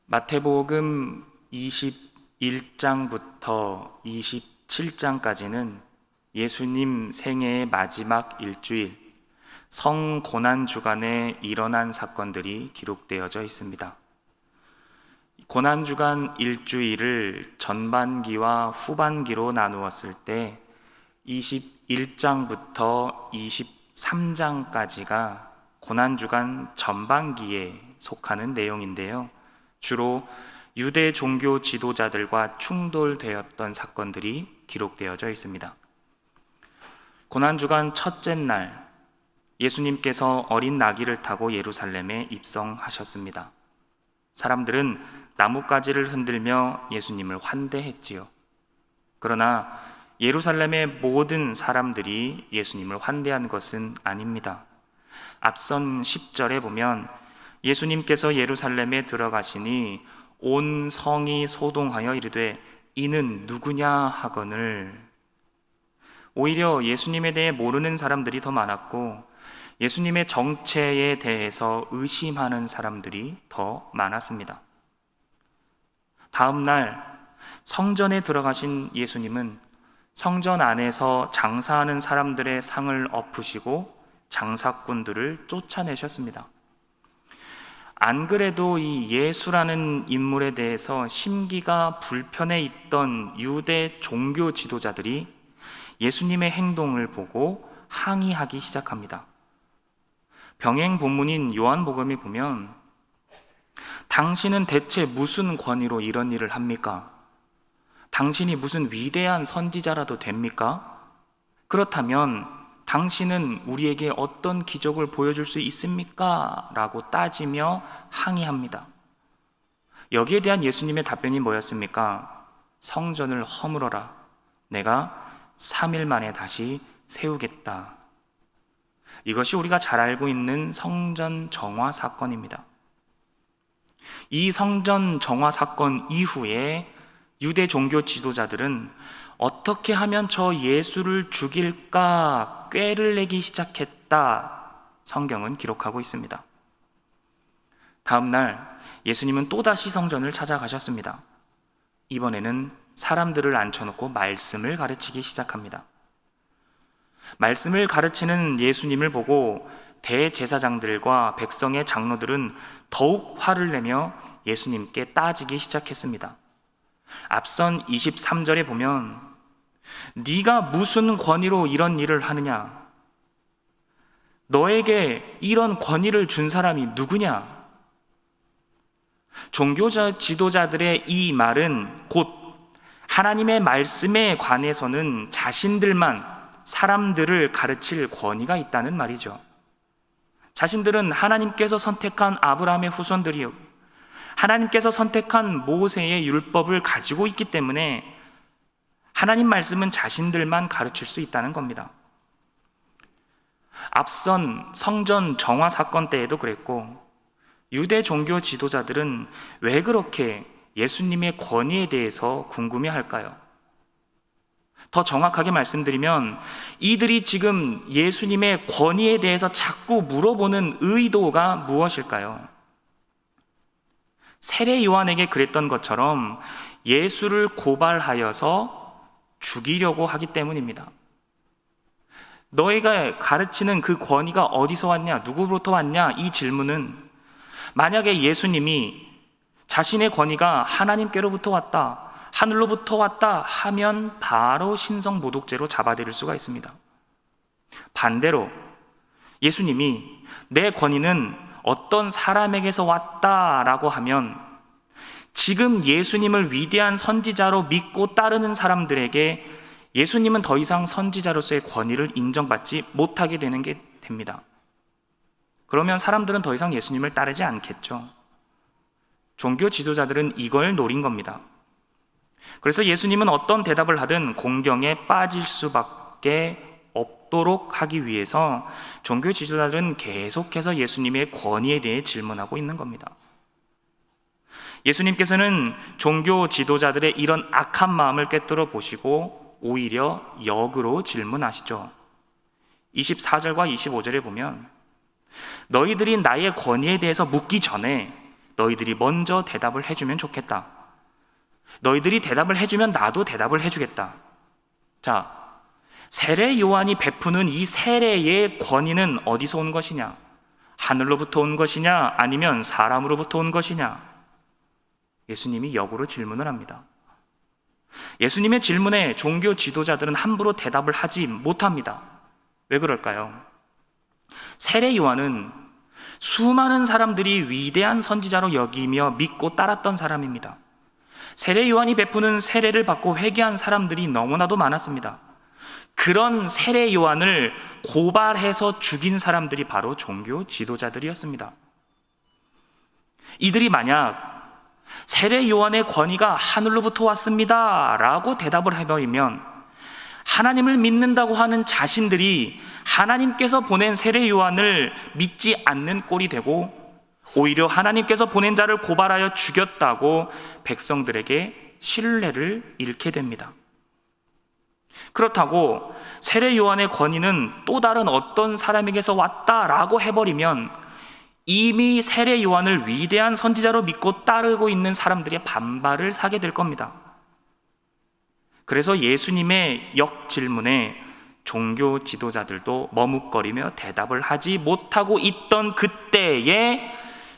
마태복음 21장부터 27장까지는 예수님 생애의 마지막 일주일, 성고난주간에 일어난 사건들이 기록되어져 있습니다. 고난주간 일주일을 전반기와 후반기로 나누었을 때 21장부터 23장까지가 고난주간 전반기에 속하는 내용인데요. 주로 유대 종교 지도자들과 충돌되었던 사건들이 기록되어져 있습니다. 고난주간 첫째 날, 예수님께서 어린 나귀를 타고 예루살렘에 입성하셨습니다. 사람들은 나뭇가지를 흔들며 예수님을 환대했지요. 그러나 예루살렘의 모든 사람들이 예수님을 환대한 것은 아닙니다. 앞선 10절에 보면 예수님께서 예루살렘에 들어가시니 온 성이 소동하여 이르되 이는 누구냐 하거늘. 오히려 예수님에 대해 모르는 사람들이 더 많았고 예수님의 정체에 대해서 의심하는 사람들이 더 많았습니다. 다음 날 성전에 들어가신 예수님은 성전 안에서 장사하는 사람들의 상을 엎으시고 장사꾼들을 쫓아내셨습니다. 안 그래도 이 예수라는 인물에 대해서 심기가 불편해 있던 유대 종교 지도자들이 예수님의 행동을 보고 항의하기 시작합니다. 병행 본문인 요한복음에 보면 당신은 대체 무슨 권위로 이런 일을 합니까? 당신이 무슨 위대한 선지자라도 됩니까? 그렇다면 당신은 우리에게 어떤 기적을 보여줄 수 있습니까? 라고 따지며 항의합니다. 여기에 대한 예수님의 답변이 뭐였습니까? 성전을 허물어라. 내가 3일 만에 다시 세우겠다. 이것이 우리가 잘 알고 있는 성전 정화 사건입니다. 이 성전 정화 사건 이후에 유대 종교 지도자들은 어떻게 하면 저 예수를 죽일까 꾀를 내기 시작했다. 성경은 기록하고 있습니다. 다음 날 예수님은 또다시 성전을 찾아가셨습니다. 이번에는 사람들을 앉혀놓고 말씀을 가르치기 시작합니다. 말씀을 가르치는 예수님을 보고 대제사장들과 백성의 장로들은 더욱 화를 내며 예수님께 따지기 시작했습니다. 앞선 23절에 보면 네가 무슨 권위로 이런 일을 하느냐? 너에게 이런 권위를 준 사람이 누구냐? 종교 지도자들의 이 말은 곧 하나님의 말씀에 관해서는 자신들만 사람들을 가르칠 권위가 있다는 말이죠. 자신들은 하나님께서 선택한 아브라함의 후손들이요, 하나님께서 선택한 모세의 율법을 가지고 있기 때문에 하나님 말씀은 자신들만 가르칠 수 있다는 겁니다. 앞선 성전 정화 사건 때에도 그랬고 유대 종교 지도자들은 왜 그렇게 예수님의 권위에 대해서 궁금해할까요? 더 정확하게 말씀드리면 이들이 지금 예수님의 권위에 대해서 자꾸 물어보는 의도가 무엇일까요? 세례 요한에게 그랬던 것처럼 예수를 고발하여서 죽이려고 하기 때문입니다. 너희가 가르치는 그 권위가 어디서 왔냐? 누구로부터 왔냐? 이 질문은 만약에 예수님이 자신의 권위가 하나님께로부터 왔다, 하늘로부터 왔다 하면 바로 신성모독죄로 잡아들일 수가 있습니다. 반대로 예수님이 내 권위는 어떤 사람에게서 왔다라고 하면 지금 예수님을 위대한 선지자로 믿고 따르는 사람들에게 예수님은 더 이상 선지자로서의 권위를 인정받지 못하게 되는 게 됩니다. 그러면 사람들은 더 이상 예수님을 따르지 않겠죠. 종교 지도자들은 이걸 노린 겁니다. 그래서 예수님은 어떤 대답을 하든 공경에 빠질 수밖에 없도록 하기 위해서 종교 지도자들은 계속해서 예수님의 권위에 대해 질문하고 있는 겁니다. 예수님께서는 종교 지도자들의 이런 악한 마음을 꿰뚫어 보시고 오히려 역으로 질문하시죠. 24절과 25절에 보면 너희들이 나의 권위에 대해서 묻기 전에 너희들이 먼저 대답을 해주면 좋겠다. 너희들이 대답을 해주면 나도 대답을 해주겠다. 자, 세례 요한이 베푸는 이 세례의 권위는 어디서 온 것이냐? 하늘로부터 온 것이냐? 아니면 사람으로부터 온 것이냐? 예수님이 역으로 질문을 합니다. 예수님의 질문에 종교 지도자들은 함부로 대답을 하지 못합니다. 왜 그럴까요? 세례 요한은 수많은 사람들이 위대한 선지자로 여기며 믿고 따랐던 사람입니다. 세례 요한이 베푸는 세례를 받고 회개한 사람들이 너무나도 많았습니다. 그런 세례 요한을 고발해서 죽인 사람들이 바로 종교 지도자들이었습니다. 이들이 만약 세례 요한의 권위가 하늘로부터 왔습니다 라고 대답을 해버리면 하나님을 믿는다고 하는 자신들이 하나님께서 보낸 세례 요한을 믿지 않는 꼴이 되고 오히려 하나님께서 보낸 자를 고발하여 죽였다고 백성들에게 신뢰를 잃게 됩니다. 그렇다고 세례 요한의 권위는 또 다른 어떤 사람에게서 왔다라고 해버리면 이미 세례 요한을 위대한 선지자로 믿고 따르고 있는 사람들의 반발을 사게 될 겁니다. 그래서 예수님의 역질문에 종교 지도자들도 머뭇거리며 대답을 하지 못하고 있던 그때에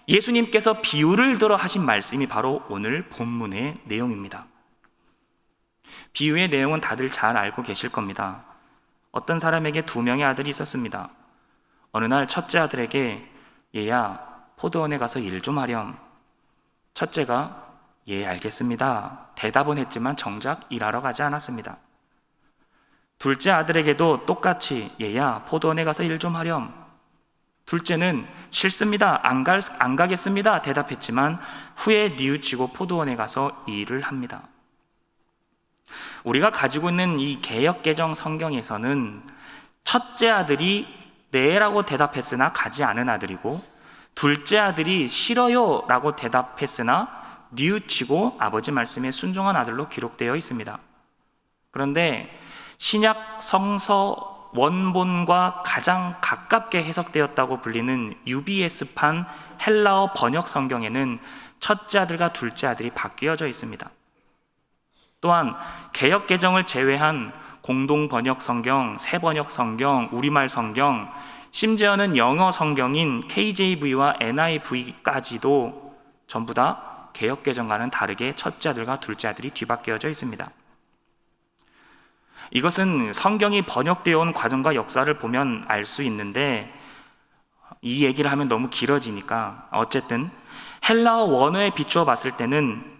예수님께서 비유를 들어 하신 말씀이 바로 오늘 본문의 내용입니다. 비유의 내용은 다들 잘 알고 계실 겁니다. 어떤 사람에게 2명의 아들이 있었습니다. 어느 날 첫째 아들에게 얘야, 포도원에 가서 일 좀 하렴. 첫째가 예, 알겠습니다. 대답은 했지만 정작 일하러 가지 않았습니다. 둘째 아들에게도 똑같이 얘야, 포도원에 가서 일 좀 하렴. 둘째는 싫습니다. 안 가겠습니다. 대답했지만 후에 뉘우치고 포도원에 가서 일을 합니다. 우리가 가지고 있는 이 개역개정 성경에서는 첫째 아들이 네라고 대답했으나 가지 않은 아들이고 둘째 아들이 싫어요 라고 대답했으나 뉘우치고 아버지 말씀에 순종한 아들로 기록되어 있습니다. 그런데 신약 성서 원본과 가장 가깝게 해석되었다고 불리는 UBS판 헬라어 번역 성경에는 첫째 아들과 둘째 아들이 바뀌어져 있습니다. 또한 개역 개정을 제외한 공동 번역 성경, 새 번역 성경, 우리말 성경, 심지어는 영어 성경인 KJV와 NIV까지도 전부 다 개역 개정과는 다르게 첫째 아들과 둘째 아들이 뒤바뀌어져 있습니다. 이것은 성경이 번역되어 온 과정과 역사를 보면 알 수 있는데 이 얘기를 하면 너무 길어지니까 어쨌든 헬라어 원어에 비추어 봤을 때는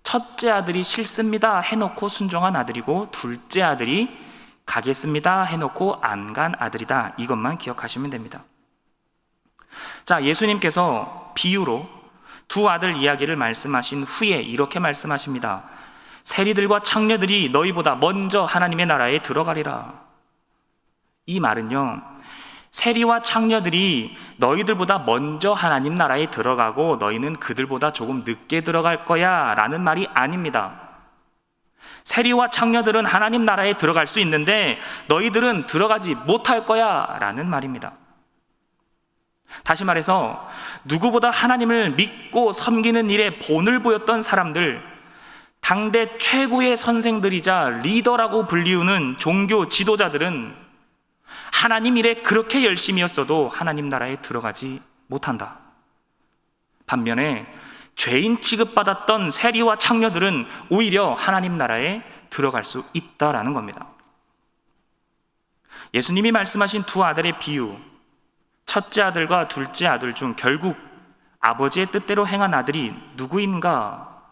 첫째 아들이 싫습니다 해놓고 순종한 아들이고 둘째 아들이 가겠습니다 해놓고 안 간 아들이다. 이것만 기억하시면 됩니다. 자, 예수님께서 비유로 두 아들 이야기를 말씀하신 후에 이렇게 말씀하십니다. 세리들과 창녀들이 너희보다 먼저 하나님의 나라에 들어가리라. 이 말은요, 세리와 창녀들이 너희들보다 먼저 하나님 나라에 들어가고 너희는 그들보다 조금 늦게 들어갈 거야 라는 말이 아닙니다. 세리와 창녀들은 하나님 나라에 들어갈 수 있는데 너희들은 들어가지 못할 거야 라는 말입니다. 다시 말해서 누구보다 하나님을 믿고 섬기는 일에 본을 보였던 사람들, 당대 최고의 선생들이자 리더라고 불리우는 종교 지도자들은 하나님 일에 그렇게 열심이었어도 하나님 나라에 들어가지 못한다. 반면에 죄인 취급받았던 세리와 창녀들은 오히려 하나님 나라에 들어갈 수 있다라는 겁니다. 예수님이 말씀하신 두 아들의 비유, 첫째 아들과 둘째 아들 중 결국 아버지의 뜻대로 행한 아들이 누구인가?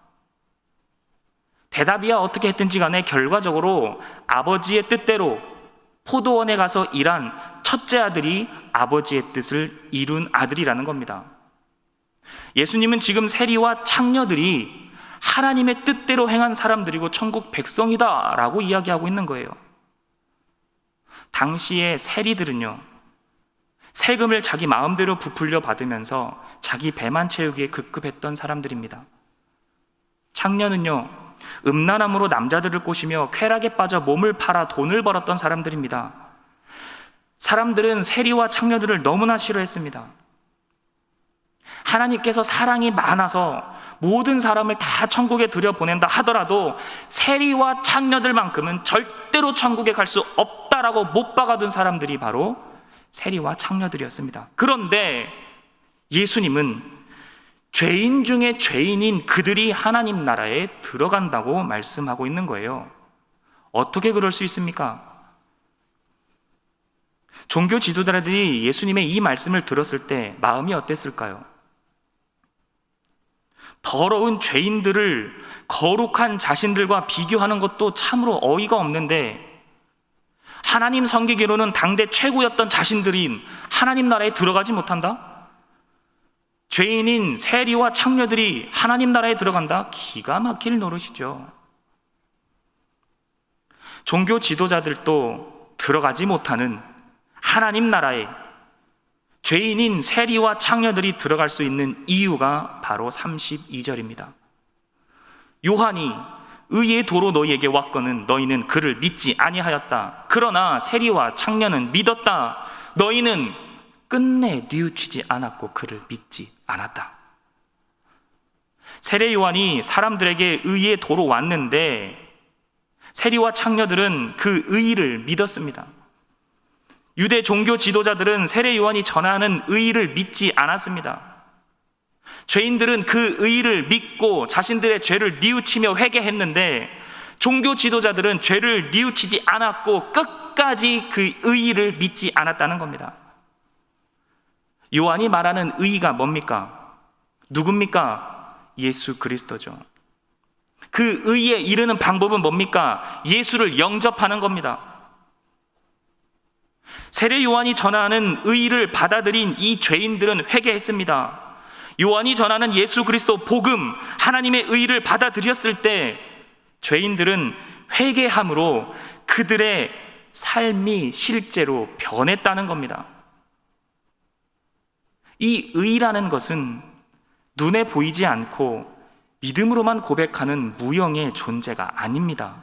대답이야 어떻게 했든지 간에 결과적으로 아버지의 뜻대로 포도원에 가서 일한 첫째 아들이 아버지의 뜻을 이룬 아들이라는 겁니다. 예수님은 지금 세리와 창녀들이 하나님의 뜻대로 행한 사람들이고 천국 백성이다 라고 이야기하고 있는 거예요. 당시의 세리들은요, 세금을 자기 마음대로 부풀려 받으면서 자기 배만 채우기에 급급했던 사람들입니다. 창녀는요, 음란함으로 남자들을 꼬시며 쾌락에 빠져 몸을 팔아 돈을 벌었던 사람들입니다. 사람들은 세리와 창녀들을 너무나 싫어했습니다. 하나님께서 사랑이 많아서 모든 사람을 다 천국에 들여보낸다 하더라도 세리와 창녀들만큼은 절대로 천국에 갈 수 없다라고 못 박아둔 사람들이 바로 세리와 창녀들이었습니다. 그런데 예수님은 죄인 중에 죄인인 그들이 하나님 나라에 들어간다고 말씀하고 있는 거예요. 어떻게 그럴 수 있습니까? 종교 지도자들이 예수님의 이 말씀을 들었을 때 마음이 어땠을까요? 더러운 죄인들을 거룩한 자신들과 비교하는 것도 참으로 어이가 없는데, 하나님 섬기기로는 당대 최고였던 자신들인 하나님 나라에 들어가지 못한다? 죄인인 세리와 창녀들이 하나님 나라에 들어간다? 기가 막힐 노릇이죠. 종교 지도자들도 들어가지 못하는 하나님 나라에 죄인인 세리와 창녀들이 들어갈 수 있는 이유가 바로 32절입니다. 요한이 의의 도로 너희에게 왔거늘 너희는 그를 믿지 아니하였다. 그러나 세리와 창녀는 믿었다. 너희는 끝내 뉘우치지 않았고 그를 믿지 않았다. 세례 요한이 사람들에게 의의 도로 왔는데 세리와 창녀들은 그 의의를 믿었습니다. 유대 종교 지도자들은 세례 요한이 전하는 의의를 믿지 않았습니다. 죄인들은 그 의의를 믿고 자신들의 죄를 뉘우치며 회개했는데, 종교 지도자들은 죄를 뉘우치지 않았고 끝까지 그 의의를 믿지 않았다는 겁니다. 요한이 말하는 의의가 뭡니까? 누굽니까? 예수 그리스도죠. 그 의의에 이르는 방법은 뭡니까? 예수를 영접하는 겁니다. 세례 요한이 전하는 의의를 받아들인 이 죄인들은 회개했습니다. 요한이 전하는 예수 그리스도 복음, 하나님의 의의를 받아들였을 때 죄인들은 회개함으로 그들의 삶이 실제로 변했다는 겁니다. 이 의의라는 것은 눈에 보이지 않고 믿음으로만 고백하는 무형의 존재가 아닙니다.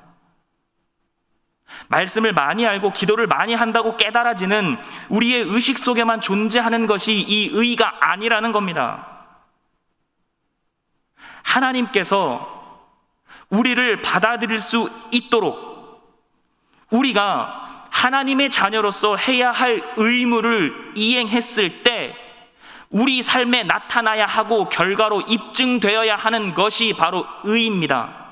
말씀을 많이 알고 기도를 많이 한다고 깨달아지는 우리의 의식 속에만 존재하는 것이 이 의의가 아니라는 겁니다. 하나님께서 우리를 받아들일 수 있도록 우리가 하나님의 자녀로서 해야 할 의무를 이행했을 때 우리 삶에 나타나야 하고 결과로 입증되어야 하는 것이 바로 의입니다.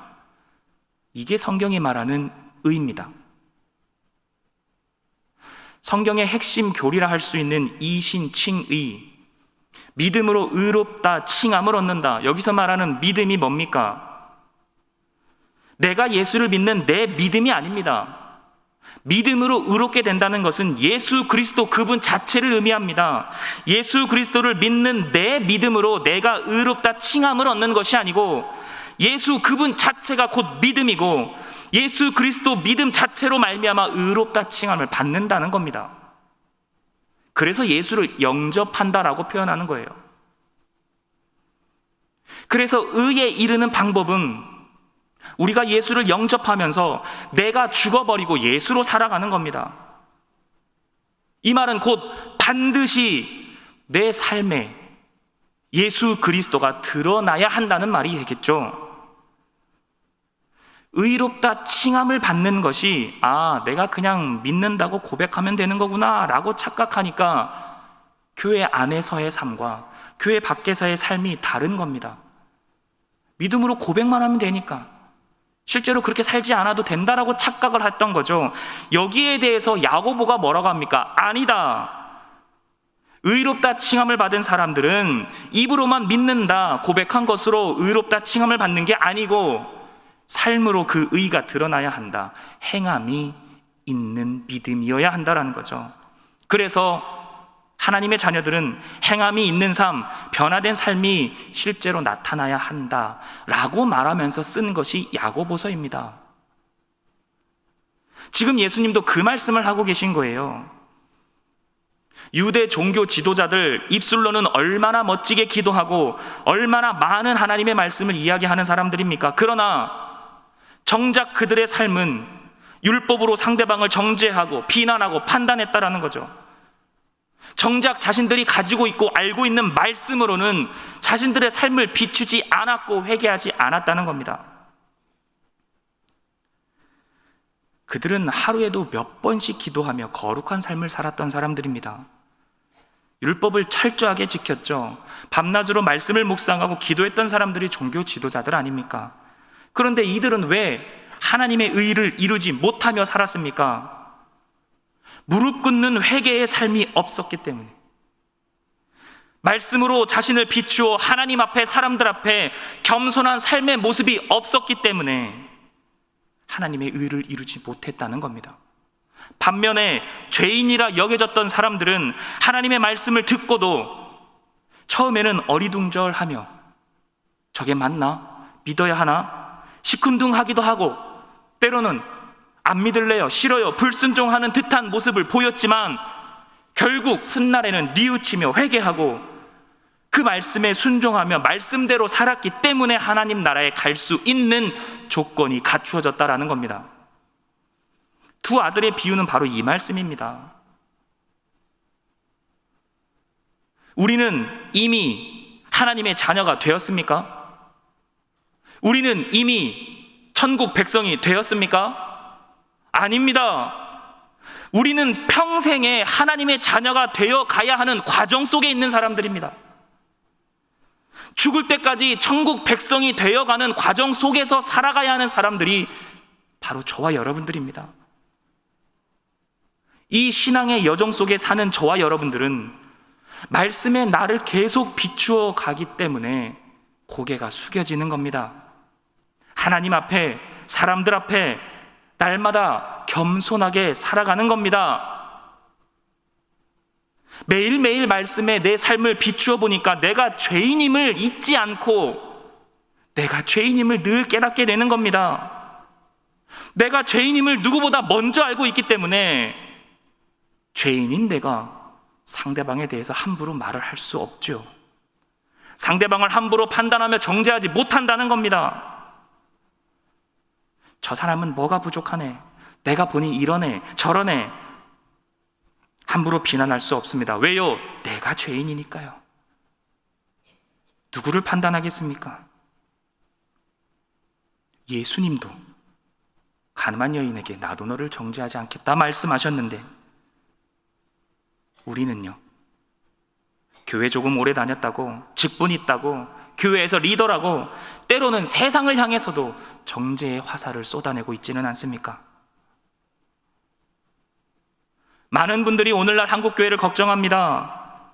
이게 성경이 말하는 의입니다. 성경의 핵심 교리라 할 수 있는 이신칭의, 믿음으로 의롭다 칭함을 얻는다. 여기서 말하는 믿음이 뭡니까? 내가 예수를 믿는 내 믿음이 아닙니다. 믿음으로 의롭게 된다는 것은 예수 그리스도 그분 자체를 의미합니다. 예수 그리스도를 믿는 내 믿음으로 내가 의롭다 칭함을 얻는 것이 아니고, 예수 그분 자체가 곧 믿음이고 예수 그리스도 믿음 자체로 말미암아 의롭다 칭함을 받는다는 겁니다. 그래서 예수를 영접한다라고 표현하는 거예요. 그래서 의에 이르는 방법은 우리가 예수를 영접하면서 내가 죽어버리고 예수로 살아가는 겁니다. 이 말은 곧 반드시 내 삶에 예수 그리스도가 드러나야 한다는 말이 되겠죠. 의롭다 칭함을 받는 것이 내가 그냥 믿는다고 고백하면 되는 거구나 라고 착각하니까 교회 안에서의 삶과 교회 밖에서의 삶이 다른 겁니다. 믿음으로 고백만 하면 되니까 실제로 그렇게 살지 않아도 된다라고 착각을 했던 거죠. 여기에 대해서 야고보가 뭐라고 합니까? 아니다. 의롭다 칭함을 받은 사람들은 입으로만 믿는다 고백한 것으로 의롭다 칭함을 받는 게 아니고 삶으로 그 의가 드러나야 한다. 행함이 있는 믿음이어야 한다라는 거죠. 그래서 하나님의 자녀들은 행함이 있는 삶, 변화된 삶이 실제로 나타나야 한다라고 말하면서 쓴 것이 야고보서입니다. 지금 예수님도 그 말씀을 하고 계신 거예요. 유대 종교 지도자들 입술로는 얼마나 멋지게 기도하고 얼마나 많은 하나님의 말씀을 이야기하는 사람들입니까? 그러나 정작 그들의 삶은 율법으로 상대방을 정죄하고 비난하고 판단했다라는 거죠. 정작 자신들이 가지고 있고 알고 있는 말씀으로는 자신들의 삶을 비추지 않았고 회개하지 않았다는 겁니다. 그들은 하루에도 몇 번씩 기도하며 거룩한 삶을 살았던 사람들입니다. 율법을 철저하게 지켰죠. 밤낮으로 말씀을 묵상하고 기도했던 사람들이 종교 지도자들 아닙니까? 그런데 이들은 왜 하나님의 의를 이루지 못하며 살았습니까? 무릎 꿇는 회개의 삶이 없었기 때문에, 말씀으로 자신을 비추어 하나님 앞에, 사람들 앞에 겸손한 삶의 모습이 없었기 때문에 하나님의 의를 이루지 못했다는 겁니다. 반면에 죄인이라 여겨졌던 사람들은 하나님의 말씀을 듣고도 처음에는 어리둥절하며 저게 맞나? 믿어야 하나? 시큰둥하기도 하고 때로는 안 믿을래요, 싫어요, 불순종하는 듯한 모습을 보였지만 결국 훗날에는 뉘우치며 회개하고 그 말씀에 순종하며 말씀대로 살았기 때문에 하나님 나라에 갈 수 있는 조건이 갖추어졌다라는 겁니다. 두 아들의 비유는 바로 이 말씀입니다. 우리는 이미 하나님의 자녀가 되었습니까? 우리는 이미 천국 백성이 되었습니까? 아닙니다. 우리는 평생에 하나님의 자녀가 되어 가야 하는 과정 속에 있는 사람들입니다. 죽을 때까지 천국 백성이 되어가는 과정 속에서 살아가야 하는 사람들이 바로 저와 여러분들입니다. 이 신앙의 여정 속에 사는 저와 여러분들은 말씀의 나를 계속 비추어 가기 때문에 고개가 숙여지는 겁니다. 하나님 앞에, 사람들 앞에 날마다 겸손하게 살아가는 겁니다. 매일매일 말씀에 내 삶을 비추어 보니까 내가 죄인임을 잊지 않고 내가 죄인임을 늘 깨닫게 되는 겁니다. 내가 죄인임을 누구보다 먼저 알고 있기 때문에 죄인인 내가 상대방에 대해서 함부로 말을 할 수 없죠. 상대방을 함부로 판단하며 정죄하지 못한다는 겁니다. 저 사람은 뭐가 부족하네, 내가 보니 이러네 저러네, 함부로 비난할 수 없습니다. 왜요? 내가 죄인이니까요. 누구를 판단하겠습니까? 예수님도 가늠한 여인에게 나도 너를 정죄하지 않겠다 말씀하셨는데 우리는요, 교회 조금 오래 다녔다고, 직분 있다고, 교회에서 리더라고 때로는 세상을 향해서도 정죄의 화살을 쏟아내고 있지는 않습니까? 많은 분들이 오늘날 한국교회를 걱정합니다.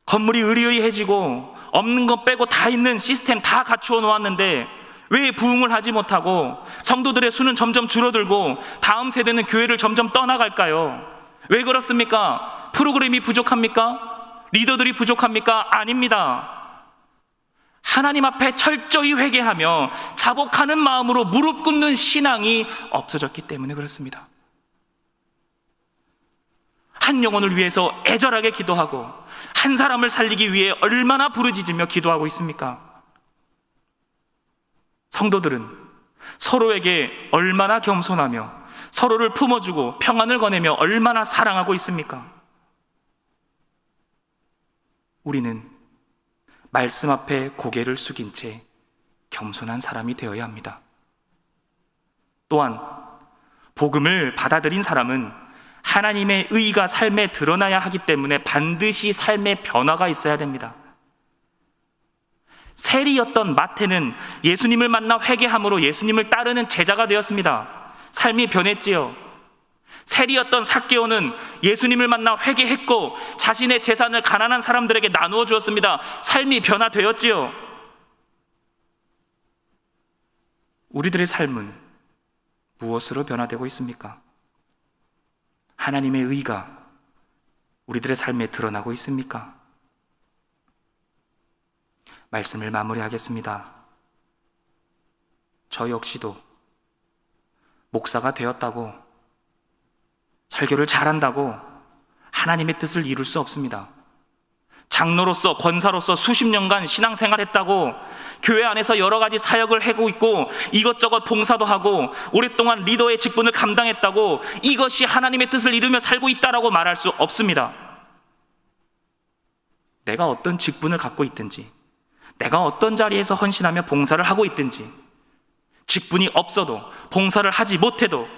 건물이 으리으리해지고 없는 것 빼고 다 있는 시스템 다 갖추어 놓았는데 왜 부흥을 하지 못하고 성도들의 수는 점점 줄어들고 다음 세대는 교회를 점점 떠나갈까요? 왜 그렇습니까? 프로그램이 부족합니까? 리더들이 부족합니까? 아닙니다. 하나님 앞에 철저히 회개하며 자복하는 마음으로 무릎 꿇는 신앙이 없어졌기 때문에 그렇습니다. 한 영혼을 위해서 애절하게 기도하고 한 사람을 살리기 위해 얼마나 부르짖으며 기도하고 있습니까? 성도들은 서로에게 얼마나 겸손하며 서로를 품어주고 평안을 거내며 얼마나 사랑하고 있습니까? 우리는 말씀 앞에 고개를 숙인 채 겸손한 사람이 되어야 합니다. 또한 복음을 받아들인 사람은 하나님의 의가 삶에 드러나야 하기 때문에 반드시 삶의 변화가 있어야 됩니다. 세리였던 마태는 예수님을 만나 회개함으로 예수님을 따르는 제자가 되었습니다. 삶이 변했지요. 세리였던 삭개오는 예수님을 만나 회개했고 자신의 재산을 가난한 사람들에게 나누어 주었습니다. 삶이 변화되었지요. 우리들의 삶은 무엇으로 변화되고 있습니까? 하나님의 의가 우리들의 삶에 드러나고 있습니까? 말씀을 마무리하겠습니다. 저 역시도 목사가 되었다고, 설교를 잘한다고 하나님의 뜻을 이룰 수 없습니다. 장로로서, 권사로서 수십 년간 신앙생활했다고, 교회 안에서 여러 가지 사역을 하고 있고 이것저것 봉사도 하고 오랫동안 리더의 직분을 감당했다고 이것이 하나님의 뜻을 이루며 살고 있다라고 말할 수 없습니다. 내가 어떤 직분을 갖고 있든지, 내가 어떤 자리에서 헌신하며 봉사를 하고 있든지, 직분이 없어도, 봉사를 하지 못해도,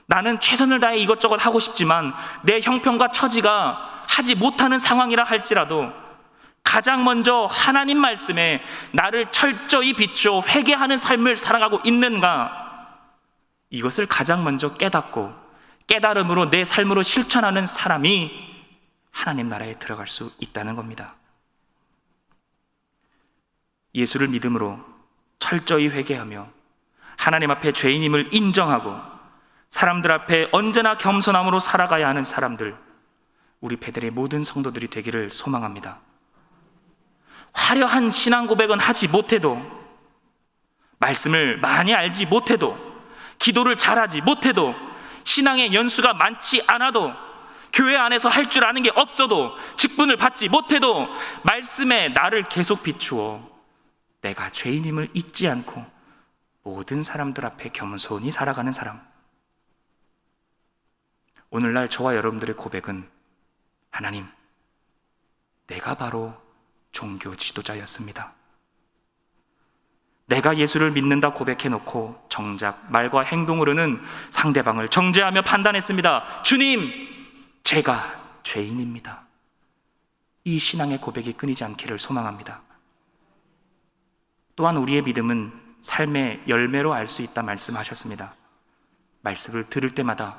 나는 최선을 다해 이것저것 하고 싶지만 내 형편과 처지가 하지 못하는 상황이라 할지라도 가장 먼저 하나님 말씀에 나를 철저히 비추어 회개하는 삶을 살아가고 있는가, 이것을 가장 먼저 깨닫고 깨달음으로 내 삶으로 실천하는 사람이 하나님 나라에 들어갈 수 있다는 겁니다. 예수를 믿음으로 철저히 회개하며 하나님 앞에 죄인임을 인정하고 사람들 앞에 언제나 겸손함으로 살아가야 하는 사람들, 우리 베델의 모든 성도들이 되기를 소망합니다. 화려한 신앙 고백은 하지 못해도, 말씀을 많이 알지 못해도, 기도를 잘하지 못해도, 신앙의 연수가 많지 않아도, 교회 안에서 할 줄 아는 게 없어도, 직분을 받지 못해도 말씀에 나를 계속 비추어 내가 죄인임을 잊지 않고 모든 사람들 앞에 겸손히 살아가는 사람. 오늘날 저와 여러분들의 고백은, 하나님, 내가 바로 종교 지도자였습니다. 내가 예수를 믿는다 고백해놓고 정작 말과 행동으로는 상대방을 정죄하며 판단했습니다. 주님, 제가 죄인입니다. 이 신앙의 고백이 끊이지 않기를 소망합니다. 또한 우리의 믿음은 삶의 열매로 알 수 있다 말씀하셨습니다. 말씀을 들을 때마다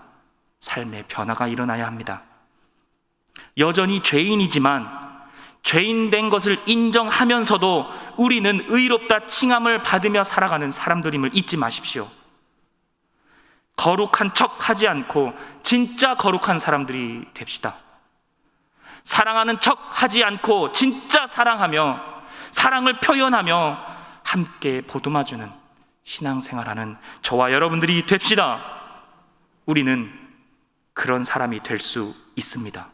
삶의 변화가 일어나야 합니다. 여전히 죄인이지만 죄인 된 것을 인정하면서도 우리는 의롭다 칭함을 받으며 살아가는 사람들임을 잊지 마십시오. 거룩한 척 하지 않고 진짜 거룩한 사람들이 됩시다. 사랑하는 척 하지 않고 진짜 사랑하며 사랑을 표현하며 함께 보듬어주는 신앙생활하는 저와 여러분들이 됩시다. 우리는 그런 사람이 될 수 있습니다.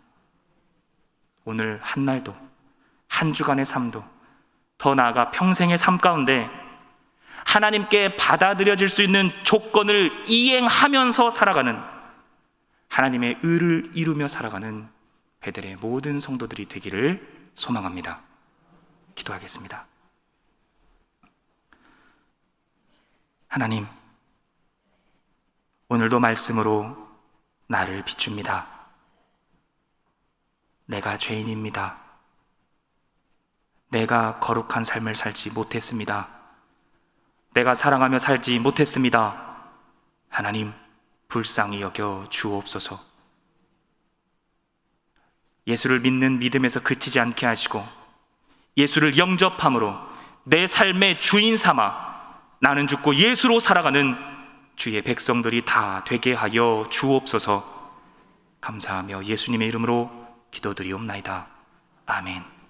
오늘 한 날도, 한 주간의 삶도, 더 나아가 평생의 삶 가운데 하나님께 받아들여질 수 있는 조건을 이행하면서 살아가는, 하나님의 의를 이루며 살아가는 베델의 모든 성도들이 되기를 소망합니다. 기도하겠습니다. 하나님, 오늘도 말씀으로 나를 비춥니다. 내가 죄인입니다. 내가 거룩한 삶을 살지 못했습니다. 내가 사랑하며 살지 못했습니다. 하나님, 불쌍히 여겨 주옵소서. 예수를 믿는 믿음에서 그치지 않게 하시고 예수를 영접함으로 내 삶의 주인 삼아 나는 죽고 예수로 살아가는 주의 백성들이 다 되게 하여 주옵소서. 감사하며 예수님의 이름으로 기도드리옵나이다. 아멘.